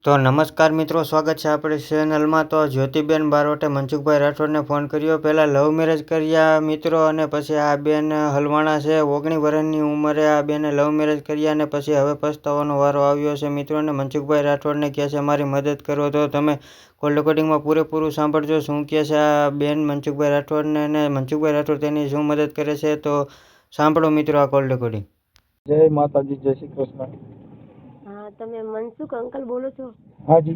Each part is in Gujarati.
તો નમસ્કાર મિત્રો, સ્વાગત છે આપણી ચેનલમાં. તો જ્યોતિબેન બારોટે મનસુખભાઈ રાઠોડને ફોન કર્યો. પહેલાં લવ મેરેજ કર્યા મિત્રો, અને પછી આ બેન હલવાણા છે. 19 વર્ષની ઉંમરે આ બેને લવ મેરેજ કર્યા અને પછી હવે પસ્તાવાનો વારો આવ્યો છે મિત્રો. અને મનસુખભાઈ રાઠોડને કહે છે મારી મદદ કરો. તો તમે કોલ રેકોર્ડિંગમાં પૂરેપૂરું સાંભળજો શું કહે છે આ બેન મનસુખભાઈ રાઠોડને, અને મનસુખભાઈ રાઠોડ તેની શું મદદ કરે છે. તો સાંભળો મિત્રો આ કોલ રેકોર્ડિંગ. જય માતાજી, જય શ્રી કૃષ્ણ. હા, તમે મનસુખ અંકલ બોલો છો? હાજી.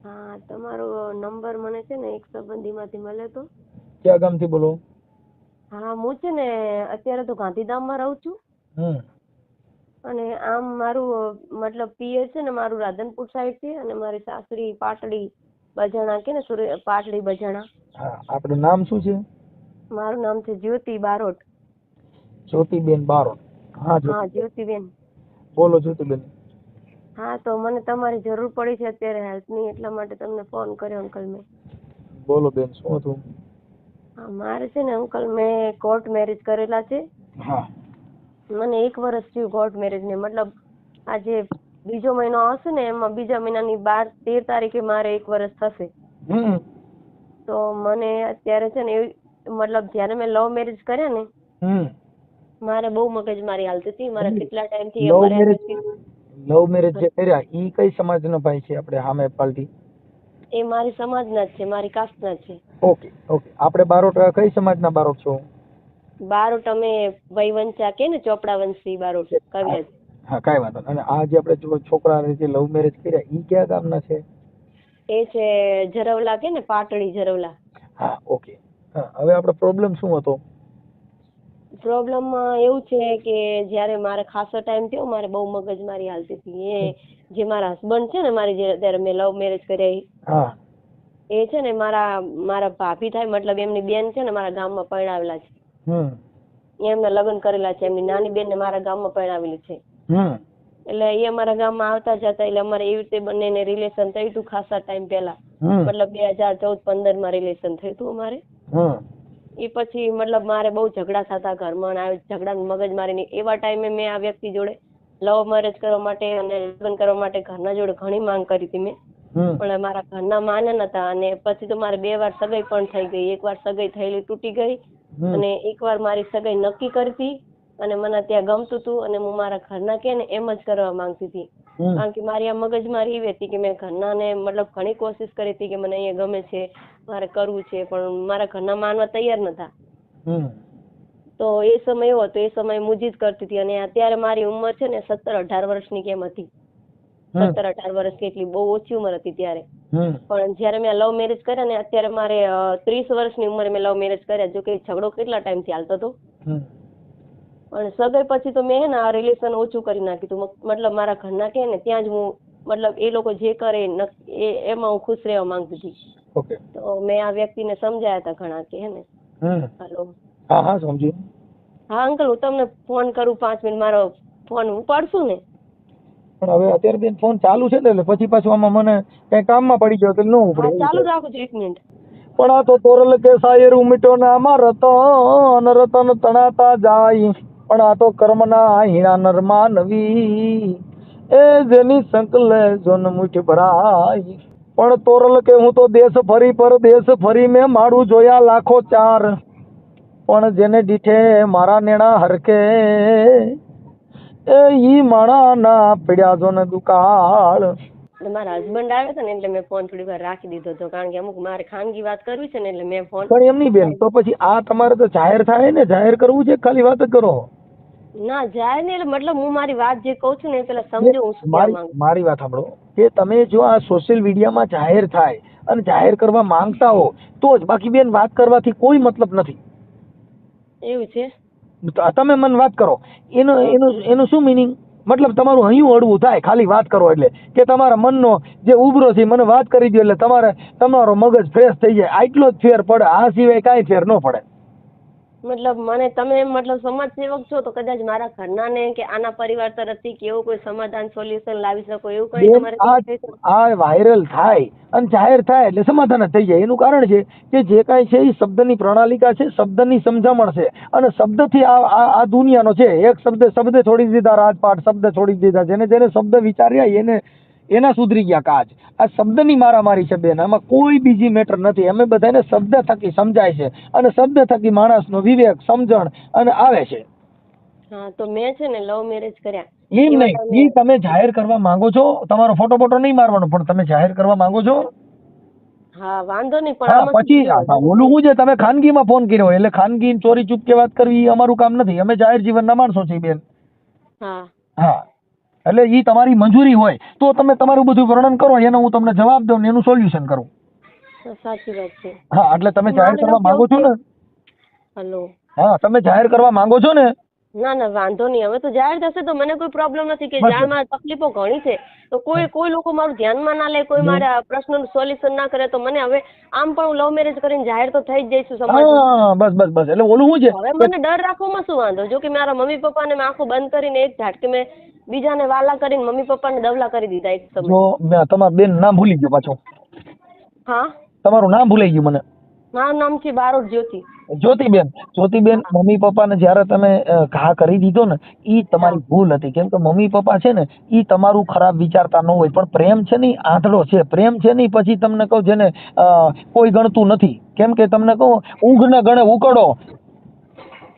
હા, તમારો નંબર મને છે ને એક સંબંધીમાંથી મળ્યો તો. ક્યાં ગામથી બોલો? હા, હું છે ને અત્યારે તો ગાંધીધામમાં રહું છું. અને આમ મારું મતલબ પિયર છે ને મારું રાધનપુર સાઈડ છે, અને મારી સાસરી પાટડી બજાણા કે ને પાટડી બજાણા. હા, આપણું નામ શું છે? મારું નામ છે જ્યોતિ બારોટ. જ્યોતિબેન બારોટ. હા જ્યોતિબેન. બોલો જ્યોતિબેન. હા, તો મને તમારી જરૂર પડી છે અત્યારે હેલ્પની, એટલા માટે તમને ફોન કર્યો અંકલ મેં. બોલો બેન, શું હતું? હા, મારે છે ને અંકલ મેં કોર્ટ મેરેજ કરેલા છે. હા. મને 1 વર્ષ થયું કોર્ટ મેરેજ ને, મતલબ આજે બીજો મહિનો આવશે ને એમાં બીજા મહિનાની 13 તારીખે મારે 1 વર્ષ થશે. તો મને અત્યારે છે ને મતલબ જયારે મેં લવ મેરેજ કર્યા ને મારે બહુ મગજમારી હાલતી હતી. મારા કેટલા ટાઈમ થી લવ મેરેજ જે કર્યા ઈ કઈ સમાજનો ભાઈ છે આપણે સામે પાલટી? એ મારી સમાજના જ છે, મારી કાસ્ટના છે. Okay okay. આપણે બારોટ કઈ સમાજના બારોટ છો? બારોટ અમે વંશા કે ને ચોપડા વંશી બારોટ કવિરાજ. હા, કઈ વાંધો. અને આ જે આપણે છોકરા જે લવ મેરેજ કર્યા ઈ કયા ગામના છે? એ છે જરવલા કે ને પાટડી જરવલા. હા, ઓકે. હા, હવે આપણો પ્રોબ્લેમ શું હતો? પ્રોબ્લેમ એવું છે કે જયારે મારે ખાસો ટાઈમ થયો મારે બહુ મગજમારી હાલતી હતી. એ જે મારા હસબન્ડ છે ને મારી જયારે મેં લવ મેરેજ કર્યા એ છે ને મારા ભાભી થાય, મતલબ એમની બેન છે ને મારા ગામમાં પરણાવેલા છે. એમના લગ્ન કરેલા છે. એમની નાની બેન ને મારા ગામમાં પરણાવેલી છે. એટલે એ અમારા ગામમાં આવતા જતા, એટલે અમારે એવી રીતે બંનેને રિલેશન થયું હતું ખાસા ટાઈમ પહેલા. મતલબ 2014-15 માં રિલેશન થયું હતું અમારે. એ પછી મતલબ મારે બહુ ઝઘડા થતા ઘરમાં, ઝઘડા મગજમારી. એવા ટાઈમે મેં આ વ્યક્તિ જોડે લવ મેરેજ કરવા માટે અને લગ્ન કરવા માટે ઘરના જોડે ઘણી માંગ કરી હતી મેં, પણ મારા ઘરના માને નતા. અને પછી તો મારે 2 વાર સગાઈ પણ થઈ ગઈ. 1 વાર સગાઈ થયેલી તૂટી ગઈ, અને 1 વાર મારી સગાઈ નક્કી કરી હતી, અને મને ત્યાં ગમતું હતું, અને હું મારા ઘરના કે ને એમ જ કરવા માંગતી હતી. કારણ કે મારી આ મગજમારી એવી હતી કે મેં ઘરના ને મતલબ ઘણી કોશિશ કરી હતી કે મને અહીંયા ગમે છે, મારે કરવું છે, પણ મારા ઘરના માનવા તૈયાર નતા. તો એ સમય એવો હતો, એ સમય હું જ કરતી હતી. અને અત્યારે મારી ઉંમર છે ને 17-18 વર્ષની કેમ હતી. 17-18 વર્ષ કેટલી બહુ ઓછી ઉંમર હતી ત્યારે. પણ જયારે મેં લવ મેરેજ કર્યા ને અત્યારે મારે 30 વર્ષની ઉંમરે મેં લવ મેરેજ કર્યા. જો કે ઝઘડો કેટલા ટાઈમ થી હાલતો હતો, પણ સગાઈ પછી તો મેં આ રિલેશન ઓછું કરી નાખ્યું હતું. મતલબ મારા ઘરના કે ને ત્યાં જ હું મતલબ એ લોકો જે કરે એમાં હું ખુશ રહેવા માંગતી હતી. તો મેં આ વ્યક્તિને સમજાયા હતા ઘણા કે હે ને. હેલો. હા, સમજી. હા અંકલ, હું તમને ફોન કરું 5 મિનિટ, મારો ફોન ઉપાડશું ને? પણ હવે અત્યારે બેન ફોન ચાલુ છે ને, એટલે પછી પાછું આમાં મને કઈ કામમાં પડી ગયો તો ન ઉપડે. ચાલુ રાખો છો 1 મિનિટ. પણ આ તો તોરલ કે શાયર ઉમીટો નામાં રતન રતન તણાતા જાય, પણ આ તો કર્મના હીણા નરમાં નવી એ જેની સંકલે જોન મુઠ ભરાય. પણ તોરલ કે હું તો દેશ ફરી પર દેશ ફરી મેં માડું જોયા લાખો 4, પણ જેને દીઠે મારા નેણા હરકે એ ઈ માણા ના પડ્યા જોન દુકાળ. મારા હસબન્ડ આવે છે ને એટલે મેં ફોન થોડી વાર રાખી દીધો હતો, કારણ કે અમુક મારે ખાનગી વાત કરવી છે ને એટલે મેં ફોન. પણ એમ નહીં બેન, તો પછી આ તમારે તો જાહેર થાય ને, જાહેર કરવું છે ખાલી વાત જ કરો? ના જાહેર નહીં, એટલે મતલબ હું મારી વાત જે કહું છું ને એ પેલા સમજો. હું શું કહેવા માંગુ. મારી વાત સાંભળો કે તમે જો આ સોશિયલ મીડિયામાં જાહેર થાય અને જાહેર કરવા માંગતા હો તો જ, બાકી બેન વાત કરવાથી કોઈ મતલબ નથી. એવું છે? તમે મને વાત કરો, એનું શું મિનિંગ? મતલબ તમારું હૈયું હળવું થાય ખાલી વાત કરો એટલે, કે તમારા મનનો જે ઉભરો છે મને વાત કરી દો એટલે તમારો મગજ ફ્રેશ થઈ જાય. આટલો જ ફેર પડે, આ સિવાય કાંઈ ફેર ન પડે. મતલબ મને તમે મતલબ સમાજ સેવક છો તો કદાચ મારા ઘરના ને કે આના પરિવાર તરફથી કે એવું કોઈ સમાધાન સોલ્યુશન લાવી શકો એવું કઈ તમારે? આ વાયરલ થાય અને જાહેર થાય એટલે સમાધાન જ થઈ જાય. એનું કારણ છે કે જે કાંઈ છે એ શબ્દની પ્રણાલિકા છે, શબ્દની સમજામણ છે, અને શબ્દથી આ દુનિયાનો છે. એક શબ્દ છોડી દીધા રાજપાટ, શબ્દ છોડી દીધા. જેને શબ્દ વિચાર્યા એના સુધરી ગયા કાજ. આ શબ્દની મારામારી છે બેન, આમાં કોઈ બીજી મેટર નથી. અમે બધાને શબ્દ થકી સમજાય છે અને શબ્દ થકી માણસનો વિવેક સમજણ અને આવે છે. હા તો મેં છે ને લવ મેરેજ કર્યા. એમ નહીં, એ તમે જાહેર કરવા માંગો છો, તમારો ફોટો બોટો નહીં મારવાનો, પણ તમે જાહેર કરવા માંગો છો. હા વાંધો નહીં, પણ હા આમાં પછી ઓલું શું છે, તમે ખાનગીમાં ફોન કર્યો એટલે ખાનગી ચોરી ચૂપકે વાત કરવી એ અમારું કામ નથી. અમે જાહેર જીવનના માણસો છીએ બેન. હા હા એટલે ઈ તમારી મંજૂરી હોય તો તમે તમારું બધું વર્ણન કરો, એનો હું તમને જવાબ દઉં ને એનું સોલ્યુશન કરું. સાચી વાત છે. હા એટલે તમે જાહેર કરવા માંગો છો ને? હેલો. હા તમે જાહેર કરવા માંગો છો ને? ના ના વાંધો નહીં, હવે તો જાહેર થશે તો મને કોઈ પ્રોબ્લેમ નથી કે જાણમાં તકલીફો ઘણી છે તો કોઈ લોકો મારું ધ્યાનમાં ના લે, કોઈ મારા પ્રશ્નનું સોલ્યુશન ના કરે તો મને હવે આમ પણ હું લવ મેરેજ કરીને જાહેર તો થઈ જ જઈશું સમાજમાં. બસ એટલે ઓલું શું છે, હવે મને ડર રાખવામાં શું વાંધો? જો કે મારા મમ્મી પપ્પાને મેં આંખો બંધ કરીને એક ઝાટકે મેં બીજાને વાલા કરીને મમ્મી પપ્પાને દવલા કરી દીધા એક સમય. જો તમારું બેન નામ ભૂલી ગયો પાછો. હા તમારું નામ ભૂલાઈ ગયું મને. મારું નામ છે બારોટ જ્યોતિ. જ્યોતિબેન મમ્મી પપ્પાને જયારે તમે ઘા કરી દીધો ને ઈ તમારી ભૂલ હતી. કેમ કે મમ્મી પપ્પા છે ને ઈ તમારું ખરાબ વિચારતા ન હોય, પણ પ્રેમ છે ને આંધળો છે. પ્રેમ છે ને પછી તમને કહું જેને કોઈ ગણતું નથી. કેમ કે તમને કહું ઊંઘ ને ગણે ઉકળો,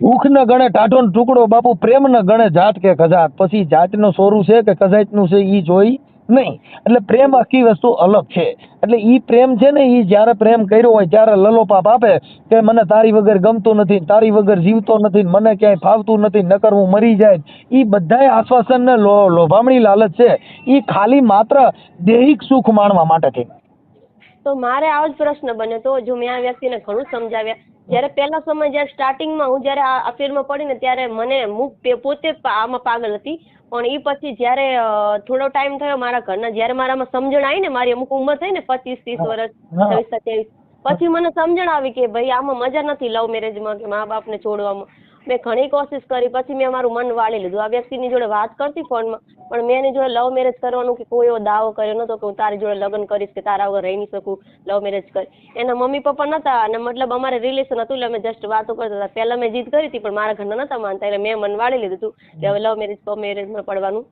ભૂખ ને ગણે ટાઢો ને ટુકડો, બાપુ પ્રેમ ને ગણે જાત કે કજાત. પછી જાતનું સોરું છે કે કજાતનું છે ઈ જોઈ નહીં. એટલે પ્રેમ આખી વસ્તુ અલગ છે. એટલે ઈ પ્રેમ છે ને ઈ જયારે પ્રેમ કર્યો હોય ત્યારે લલોપાપ આપે કે મને તારી વગર ગમતું નથી, તારી વગર જીવતો નથી, મને ક્યાંય ફાવતું નથી, નકર હું મરી જાય. ઈ બધાય આશ્વાસન ને લોભામણી લાલચ છે. ઈ ખાલી માત્ર દૈહિક સુખ માણવા માટે છે. તો મારે આવો જ પ્રશ્ન બને તો જો મેં આ વ્યક્તિને ઘણું સમજાવ્યા, જયારે પહેલા સમય જયારે સ્ટાર્ટિંગમાં હું જયારે આ અફેરમાં પડી ને ત્યારે મને પોતે આમાં પાગલ હતી, પણ એ પછી જયારે થોડો ટાઈમ થયો મારા ઘરના જયારે મારામાં સમજણ આવી ને, મારી અમુક ઉંમર થઈ ને 25-30 વર્ષ 26-27, પછી મને સમજણ આવી કે ભાઈ આમાં મજા નથી લવ મેરેજમાં કે મા બાપને છોડવામાં. મેં ઘણી કોશિશ કરી, પછી મેં મારું મન વાળી લીધું. આ વ્યક્તિની જોડે વાત કરતી ફોનમાં, પણ મેં એની જોડે લવ મેરેજ કરવાનું કે કોઈ એવો દાવો કર્યો નતો કે હું તારી જોડે લગ્ન કરીશ કે તારા વગર રહી નહીં શકું, લવ મેરેજ કરી. એના મમ્મી પપ્પા નતા અને મતલબ અમારે રિલેશન હતું એટલે અમે જસ્ટ વાતો કરતા હતા. પહેલા મેં જીદ કરી હતી પણ મારા ઘરના નતા માનતા એટલે મેં મન વાળી લીધું હતું કે હવે લવ મેરેજમાં પડવાનું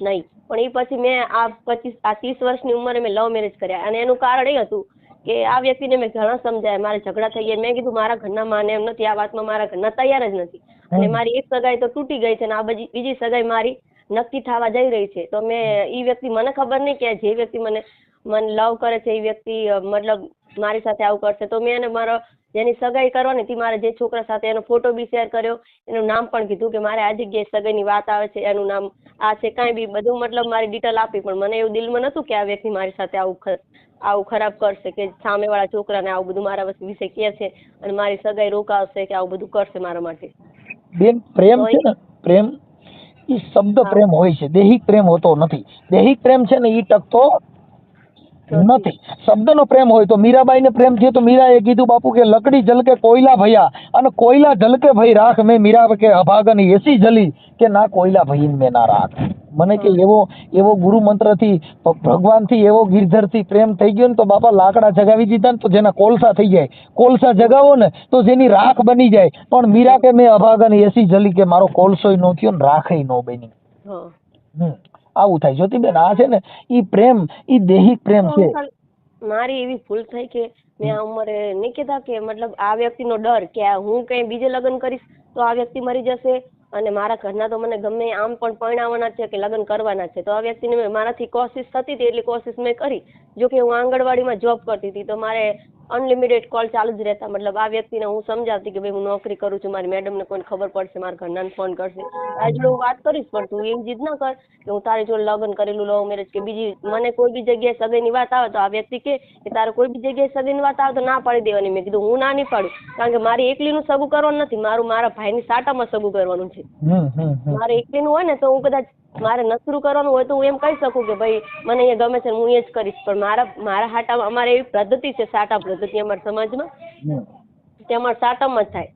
નહીં. પણ એ પછી મેં આ 30 વર્ષની ઉંમરે મેં લવ મેરેજ કર્યા અને એનું કારણ એ હતું કે આ વ્યક્તિને મેં ઘણા સમજાય, મારે ઝઘડા થઈ ગયા. મેં કીધું મારા ઘરના માને એમ નથી, આ વાતમાં મારા ઘરના તૈયાર જ નથી અને મારી એક સગાઈ તો તૂટી ગઈ છે અને આ બીજી સગાઈ મારી નક્કી થવા જઈ રહી છે. તો મેં એ વ્યક્તિ, મને ખબર નહીં કે જે વ્યક્તિ મને લવ કરે છે એ વ્યક્તિ મતલબ મારી સાથે આવું કરશે. તો મેં એને મારો જેની સગાઈ કરવાની હતી મારે જે છોકરા સાથે, એનો ફોટો બી શેર કર્યો, એનું નામ પણ કીધું કે મારે આ જગ્યાએ સગાઈની વાત આવે છે, એનું નામ આ છે, કાંઈ બી બધું મતલબ મારી ડિટેલ આપી. પણ મને એવું દિલમાં નતું કે આ વ્યક્તિ મારી સાથે આવું ખરાબ કરશે, કે સામેવાળા છોકરાને આવું બધું મારા વિશે કહે છે અને મારી સગાઈ રોકાવશે કે આવું બધું કરશે મારા માટે. બેન પ્રેમ છે ને, પ્રેમ ઈ શબ્દ પ્રેમ હોય છે, દૈહિક પ્રેમ હોતો નથી. દૈહિક પ્રેમ છે ને ઈ ટકતો નથી. શબ્દનો પ્રેમ હોય તો મીરાબાઈ ને પ્રેમ થયો તો મીરાએ કીધું બાપુ કે લકડી જલકે કોયલા ભયા અને કોયલા જલકે ભાઈ રાખ, મેં મીરા કે અભાગની એસી જલી કે ના કોયલા ભઈન મેં ના રાખ. મને કે એવો ગુરુ મંત્ર થી ભગવાન થી એવો ગિરધર થી પ્રેમ થઈ ગયો ને તો બાપા લાકડા જગાવી દીધા ને તો જેના કોલસા થઈ જાય, કોલસા જગાવો ને તો જેની રાખ બની જાય. પણ મીરા કે મેં અભાગની એસી જલી કે મારો કોલસોય નો થયો ને રાખેય નો બની. આવું થાય જ્યોતિબેન. આ છે ને ઈ પ્રેમ, ઈ દૈહિક પ્રેમ છે. મારી એવી ભૂલ થઈ કે મેં આ ઉંમરે નહીં કીધા કે મતલબ આ વ્યક્તિનો ડર કે હું કઈ બીજે લગ્ન કરીશ તો આ વ્યક્તિ મરી જશે અને મારા ઘરના તો મને ગમે આમ પણ પરણાવવાના છે કે લગ્ન કરવાના છે. તો આ વ્યક્તિને મારાથી કોશિશ થતી હતી એટલી કોશિશ મેં કરી. જો કે હું આંગણવાડીમાં જોબ કરતી હતી તો મારે અનલિમિટેડ કોલ ચાલુ જ રહેતા. મતલબ આ વ્યક્તિને હું સમજાવતી કે ભાઈ હું નોકરી કરું છું, મારી મેડમને કોઈને ખબર પડશે, મારા ઘરનાને ફોન કરશે, આ જોડે હું વાત કરીશ પણ તું એવી જીદ ના કર કે હું તારી જોડે લગ્ન કરેલું લવ મેરેજ કે બીજી મને કોઈ બી જગ્યાએ સગાઈની વાત આવે તો આ વ્યક્તિ કે તારે કોઈ બી જગ્યાએ સગાઈની વાત આવે તો ના પાડી દેવાની. મેં કીધું હું ના નહીં પાડું, કારણ કે મારી એકલીનું સગું કરવાનું નથી, મારા ભાઈની સાટામાં સગું કરવાનું છે. મારે એકલીનું હોય ને તો હું કદાચ મારે નસરું કરવાનું હોય તો હું એમ કહી શકું કે ભાઈ મને અહીંયા ગમે છે હું એ જ કરીશ. પણ મારા હાટામાં અમારે એવી પદ્ધતિ છે, સાટા પદ્ધતિ અમારા સમાજમાં, તે અમારા સાટામાં જ થાય.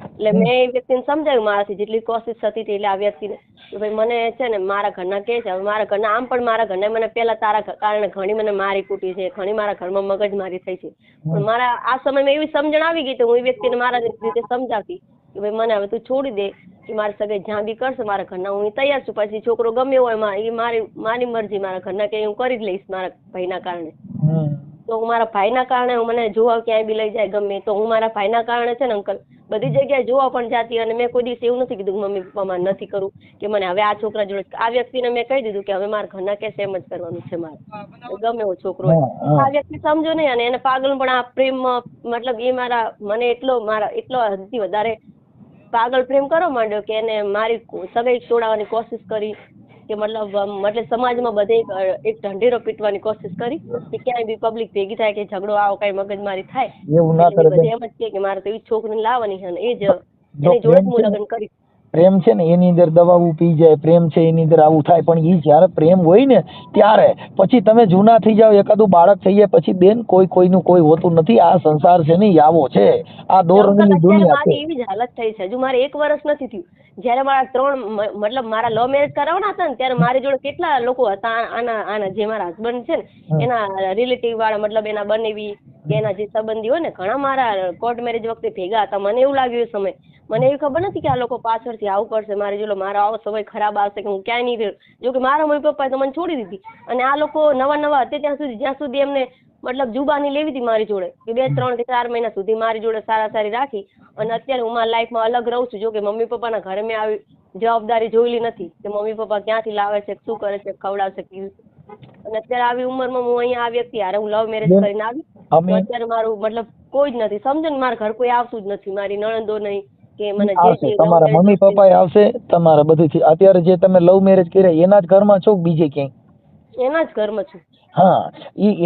એટલે મેં એ વ્યક્તિને સમજાવ્યું મારાથી જેટલી કોશિશ થતી હતી એટલે આ વ્યક્તિને કે ભાઈ મને છે ને મારા ઘરના કહે છે, હવે મારા ઘરના આમ પણ મારા ઘરના મને પહેલા તારા કારણે ઘણી મને મારી કૂટી છે, ઘણી મારા ઘરમાં મગજમારી થઈ છે. પણ મારા આ સમયમાં એવી સમજણ આવી ગઈ તો હું એ વ્યક્તિને મારા રીતે સમજાવતી કે ભાઈ મને હવે તું છોડી દે, કે મારી સગાઈ જ્યાં બી કરશે મારા ઘરના હું તૈયાર છું, પછી છોકરો ગમે હોય એ મારી મરજી, મારા ઘરના કે હું કરી જ લઈશ મારા ભાઈના કારણે. તો હું મારા ભાઈના કારણે હું મને જોવા ક્યાંય બી લઈ જાય ગમે તો હું મારા ભાઈના કારણે છે ને અંકલ બધી જગ્યાએ જોવા પણ જાતી, અને મેં કોઈ દિવસ એવું નથી કીધું મમ્મી પપ્પામાં નથી કરું કે મને હવે આ છોકરા જોડે. આ વ્યક્તિને મેં કહી દીધું કે હવે મારા ઘરના કે એમ જ કરવાનું છે મારે, ગમે એવો છોકરો હોય. આ વ્યક્તિ સમજો નહીં, અને એને પાગલ પણ આ પ્રેમ મતલબ એ મને એટલો હદથી વધારે પાગલ પ્રેમ કરવા માંડ્યો કે એને મારી સગાઈ તોડાવવાની કોશિશ કરી, કે મતલબ સમાજમાં બધે એક ઢંઢેરો પીટવાની કોશિશ કરી કે ક્યાંય બી પબ્લિક ભેગી થાય કે ઝઘડો આવો કઈ મગજમારી થાય, બધે એમ જ કે મારે તો એ છોકરીને લાવવાની છે ને એ જ એની જોડે હું લગ્ન કરીશ. પ્રેમ છે ને એની અંદર દવાઓ પી જાય, પ્રેમ છે એની અંદર આવું થાય, પણ એ જયારે પ્રેમ હોય ને ત્યારે પછી તમે જૂના થઈ જાવ, એકાદું બાળક થઈ જાય પછી બેન કોઈનું કોઈ હોતું નથી. આ સંસાર છે ને આવો છે, આ દો રંગની દુનિયા છે. મારી એવી જ હાલત થઈ છે, હજુ મારે 1 વર્ષ નથી થયું. જયારે મારા લવ મેરેજ કરાવવાના હતા ને ત્યારે મારી જોડે કેટલા લોકો હતા, આના જે મારા હસબન્ડ છે ને એના રિલેટિવ વાળા, મતલબ એના બનેવી કે એના જે સંબંધી હોય ને ઘણા મારા કોર્ટ મેરેજ વખતે ભેગા હતા. મને એવું લાગ્યું એ સમય, મને એવી ખબર નથી કે આ લોકો પાછળથી આવું કરશે મારી જોડે, મારો આવો સમય ખરાબ આવશે કે હું ક્યાંય નહીં રહ્યો. જો કે મારા મમ્મી પપ્પાએ તો મને છોડી દીધી, અને આ લોકો નવા હતા જ્યાં સુધી એમને મતલબ જુબાની લેવી હતી મારી જોડે કે 2, 3 કે 4 મહિના સુધી મારી જોડે સારી રાખી, અને અત્યારે હું મારા લાઈફમાં અલગ રહું છું. જો કે મમ્મી પપ્પાના ઘરે મેં આવી જવાબદારી જોયેલી નથી કે મમ્મી પપ્પા ક્યાંથી લાવે છે, શું કરે છે, ખવડાવશે કેવું. અને અત્યારે આવી ઉંમરમાં હું અહીંયા આ વ્યક્તિ હારે હું લવ મેરેજ કરીને આવી, અત્યારે મારું મતલબ કોઈ જ નથી, સમજો ને મારા ઘર કોઈ આવતું જ નથી, મારી નણંદો નહીં કે મને જે તમારા મમ્મી પપ્પા આવશે, તમારા બધું અત્યારે જે તમે લવ મેરેજ કર્યા એના જ ઘરમાં છો બીજે ક્યાંય? એના જ ઘરમાં છું. હા,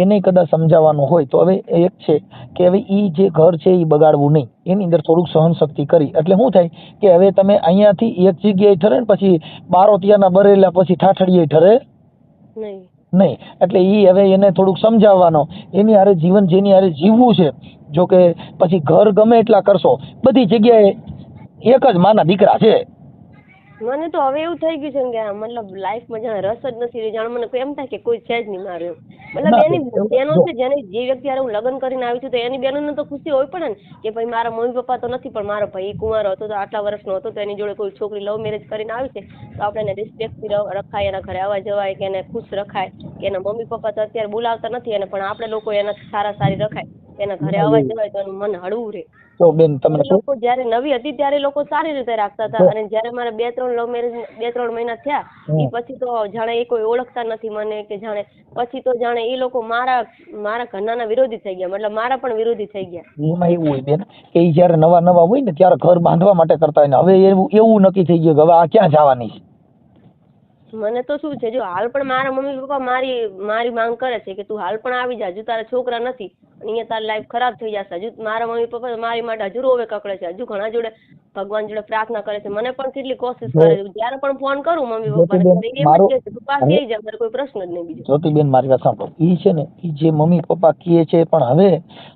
એને કદાચ સમજાવવાનું હોય તો હવે એક છે કે હવે ઈ જે ઘર છે એ બગાડવું નહીં, એની અંદર થોડુંક સહન શક્તિ કરી એટલે શું થાય કે હવે તમે અહીંયાથી એક જગ્યાએ ઠરે ને પછી બારોટિયાના બરેલા પછી ઠાઠડીએ ઠરે નહીં. એટલે ઈ હવે એને થોડુંક સમજાવવાનો, એની હારે જીવન જેની હારે જીવવું છે. જો કે પછી ઘર ગમે એટલા કરશો, બધી જગ્યાએ એક જ માના દીકરા છે. મને તો હવે એવું થઈ ગયું છે કે મતલબ લાઈફમાં જાણે રસ જ નથી, જાણે મને કોઈ એમ થાય કે કોઈ છે જ નહીં મારું. મતલબ એની બહેનો છે જેને જે વ્યક્તિ હારે હું લગ્ન કરીને આવી છું તો એની બહેનોને તો ખુશી હોય પડે ને કે ભાઈ મારા મમ્મી પપ્પા તો નથી પણ મારો ભાઈ કુંવારો હતો તો આટલા વર્ષનો હતો તો એની જોડે કોઈ છોકરી લવ મેરેજ કરીને આવી છે તો આપણે એને રિસ્પેક્ટથી રખાય, એના ઘરે આવવા જવાય, કે એને ખુશ રખાય, કે એના મમ્મી પપ્પા તો અત્યારે બોલાવતા નથી એને પણ આપણે લોકો એના સારી રખાય, એના ઘરે આવવા જવાય તો એનું મન હળવું રહે. તો બેન તમને લોકો જયારે નવી હતી ત્યારે લોકો સારી રીતે રાખતા હતા, અને જયારે મારે 2-3 લવ મેરેજ 2-3 મહિના થયા એ પછી તો જાણે એ કોઈ ઓળખતા નથી મને, કે જાણે પછી તો જાણે એ લોકો મારા ઘરના વિરોધી થઈ ગયા, મતલબ મારા પણ વિરોધી થઈ ગયા. એમાં એવું હોય બેન કે એ જયારે નવા હોય ને ત્યારે ઘર બાંધવા માટે કરતા હોય ને હવે એવું નક્કી થઈ ગયું કે હવે આ ક્યાં જવાની છે. મને તો શું છે, જો હાલ પણ મારા મમ્મી પપ્પા મારી માંગ કરે છે કે તું હાલ પણ આવી જા, હજુ તારા છોકરા નથી અહીંયા તારી લાઈફ ખરાબ થઈ જશે. હજુ મારા મમ્મી પપ્પા મારી માટે હજુ રોવે કકડે છે, હજુ ઘણા જોડે ભગવાન જોડે પ્રાર્થના કરે છે, મને પણ કેટલી કોશિશ કરે છે. જયારે પણ ફોન કરું મમ્મી પપ્પાને તું પાસે આવી જા, મારે કોઈ પ્રશ્ન જ નહીં બીજો. જ્યોતિબેન મારી વાત સાંભળો, ઈ છે ને ઈ જે મમ્મી પપ્પા કહે છે પણ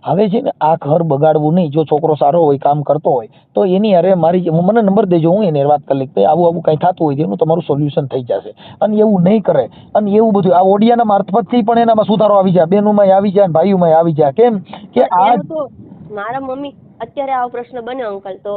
હવે છે ને આ ઘર બગાડવું નહીં. જો છોકરો સારો હોય, કામ કરતો હોય તો એની અરે મને નંબર દેજો, હું એને વાત કરી લઈશ આવું કઈ થતું હોય એનું તમારું સોલ્યુશન થઈ જશે. અને એવું નહીં કરે, અને એવું બધું આ ઓડિયાના મારફતથી પણ એનામાં સુધારો આવી જાય, બહેનોમાં આવી જાય, ભાઈઓમાં આવી જાય. કેમ કે આ મારા મમ્મી અત્યારે આવો પ્રશ્ન બન્યો અંકલ તો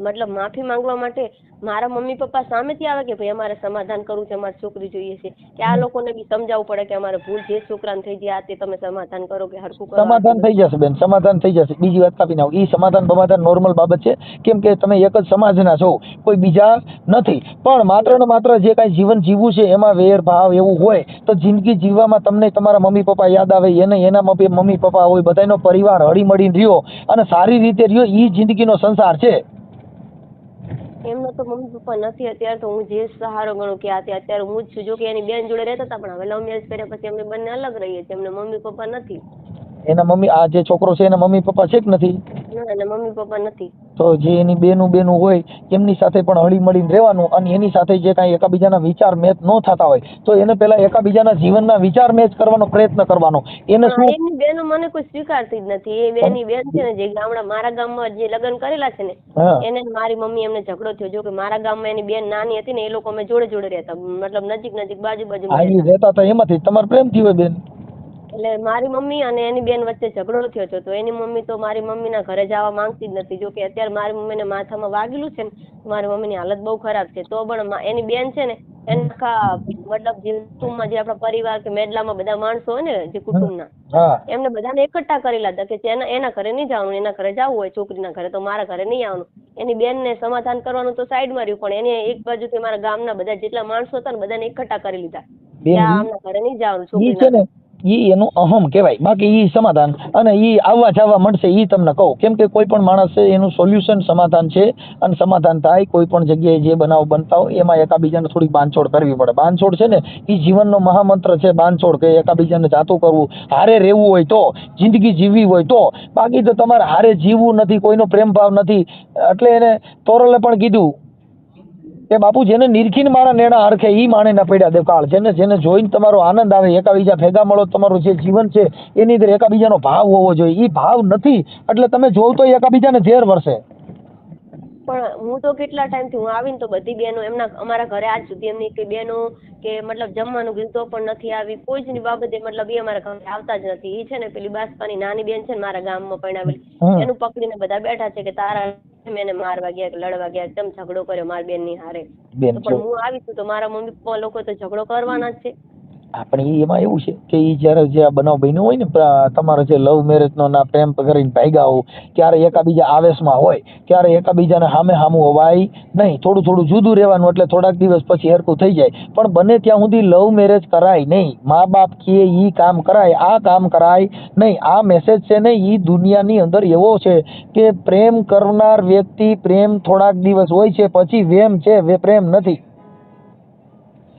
મતલબ માફી માંગવા માટે મારા મમ્મી પપ્પા સામેથી આવે કે ભાઈ અમારે સમાધાન કરવું છે, અમારી છોકરી જોઈએ છે, કે આ લોકોને બી સમજાવવું પડે કે અમારે ભૂલ જે છોકરાને થઈ જાય તે તમે સમાધાન કરો કે હરખું કરો. સમાધાન થઈ જશે બેન, સમાધાન થઈ જશે. બીજી વાત કાપી નાખો, એ સમાધાન નોર્મલ બાબત છે. કેમ કે તમે એક જ સમાજના છો, કોઈ બીજા નથી. પણ માત્ર ને માત્ર જે કાંઈ જીવન જીવવું છે એમાં વેર ભાવ એવું હોય તો જિંદગી જીવવામાં તમને તમારા મમ્મી પપ્પા યાદ આવે, એને એના મમ્મી પપ્પા હોય, બધાનો પરિવાર હળી મળીને રહ્યો અને સારી રીતે રહ્યો, એ જિંદગીનો સંસાર છે. એમનો તો મમ્મી પપ્પા નથી અત્યારે, તો હું જે સહારો ગણું કે અત્યારે હું જ છું. જો કે એની બેન જોડે રહેતા હતા પણ હવે લવ મેરેજ કર્યા પછી અમને બંને અલગ રહીએ છીએ, એમને મમ્મી પપ્પા નથી. એના મમ્મી આ જે છોકરો છે એના મમ્મી પપ્પા છે કે નથી? ના, એના મમ્મી પપ્પા નથી. તો જે એની બેનું હોય એમની સાથે પણ હળી મળીને રહેવાનું, અને એની સાથે જે કાંઈ એકાબીજાના વિચાર મેચ ન થતા હોય તો એને પેલા એકાબીજાના જીવનના વિચાર મેચ કરવાનો પ્રયત્ન કરવાનો. એને શું એની બેનો મને કોઈ સ્વીકારતી જ નથી. એ બેની બેન છે ને જે મારા ગામમાં જે લગ્ન કરેલા છે ને એને મારી મમ્મી એમને ઝઘડો થયો. જો કે મારા ગામમાં એની બેન નાની હતી ને એ લોકો અમે જોડે રહેતા, મતલબ નજીક બાજુ રહેતા હતા, એમાંથી તમારે પ્રેમ થયો હોય બેન? એટલે મારી મમ્મી અને એની બેન વચ્ચે ઝઘડો થયો હતો, તો એની મમ્મી તો મારી મમ્મીના ઘરે જવા માંગતી જ નથી. જો કે અત્યારે મારી મમ્મીને માથામાં વાગેલું છે ને, મારી મમ્મીની હાલત બહુ ખરાબ છે. તો પણ એની બેન છે ને, એના આખા મતલબ જે કુટુંબમાં જે આપણા પરિવાર કે મેડલામાં બધા માણસો હોય ને જે કુટુંબના, એમને બધાને એકઠા કરેલા હતા કે એના ઘરે નહીં જવાનું, એના ઘરે જવું હોય છોકરીના ઘરે તો મારા ઘરે નહીં આવવાનું. એની બેનને સમાધાન કરવાનું તો સાઈડમાં રહ્યું, પણ એને એક બાજુથી મારા ગામના બધા જેટલા માણસો હતા ને બધાને એકઠા કરી લીધા કે આમના ઘરે નહીં જવાનું છોકરીના. ઈ એનું અહમ કહેવાય, બાકી ઈ સમાધાન અને ઈ આવવા જવા મળશે ઈ તમને કહું. કેમ કે કોઈ પણ માણસ છે એનું સોલ્યુશન સમાધાન છે, અને સમાધાન થાય કોઈ પણ જગ્યાએ જે બનાવ બનતા હોય એમાં એકાબીજાને થોડી બાંધછોડ કરવી પડે. બાંધછોડ છે ને ઈ જીવનનો મહામંત્ર છે, બાંધછોડ, કે એકાબીજાને જાતું કરવું. હારે રહેવું હોય તો, જિંદગી જીવવી હોય તો, બાકી તો તમારે હારે જીવવું નથી, કોઈનો પ્રેમ ભાવ નથી. એટલે એને તોરલે પણ કીધું કે બાપુ જેને નિરખીને મારા નેણા હરખે ઈ માણે ના પડ્યા દેકાળ. જેને જોઈને તમારો આનંદ આવે, એકાબીજા ભેગા મળો, તમારું જે જીવન છે એની અંદર એકાબીજાનો ભાવ હોવો જોઈએ. ઈ ભાવ નથી એટલે તમે જોવ તો એકાબીજાને ઝેર વરસે. પણ હું તો કેટલા ટાઈમથી હું આવીને તો બધી બહેનો એમના અમારા ઘરે આજ સુધી એમની કઈ બહેનો કે મતલબ જમવાનું કીધું તો પણ નથી આવી, કોઈ જ ની બાબતે મતલબ એ અમારા ઘરે આવતા જ નથી. એ છે ને પેલી બાસપાની નાની બેન છે ને મારા ગામમાં પરણાવેલી, એનું પકડીને બધા બેઠા છે કે તારા એને મારવા ગયા કે લડવા ગયા, એકદમ ઝઘડો કર્યો મારી બેન ની હારે. પણ હું આવી છું તો મારા મમ્મી પપ્પા લોકો તો ઝઘડો કરવાના જ છે. આપણે એમાં એવું છે કે ઈ જયારે જે આ બનાવ બન્યો હોય ને, તમારો જે લવ મેરેજ નો ના પ્રેમ કરીને ભાગ્યા હો, ત્યારે એકાબીજા આવેશમાં હોય, ત્યારે એકાબીજાને સામે સામું હોવાય નહીં, થોડું થોડું જુદું રહેવાનું, એટલે થોડાક દિવસ પછી હરખું થઈ જાય. પણ બને ત્યાં સુધી લવ મેરેજ કરાય નહીં. મા બાપ કે ઈ કામ કરાય, આ કામ કરાય નહીં. આ મેસેજ છે ને ઈ દુનિયાની અંદર એવો છે કે પ્રેમ કરનાર વ્યક્તિ પ્રેમ થોડાક દિવસ હોય છે, પછી વેમ છે, પ્રેમ નથી.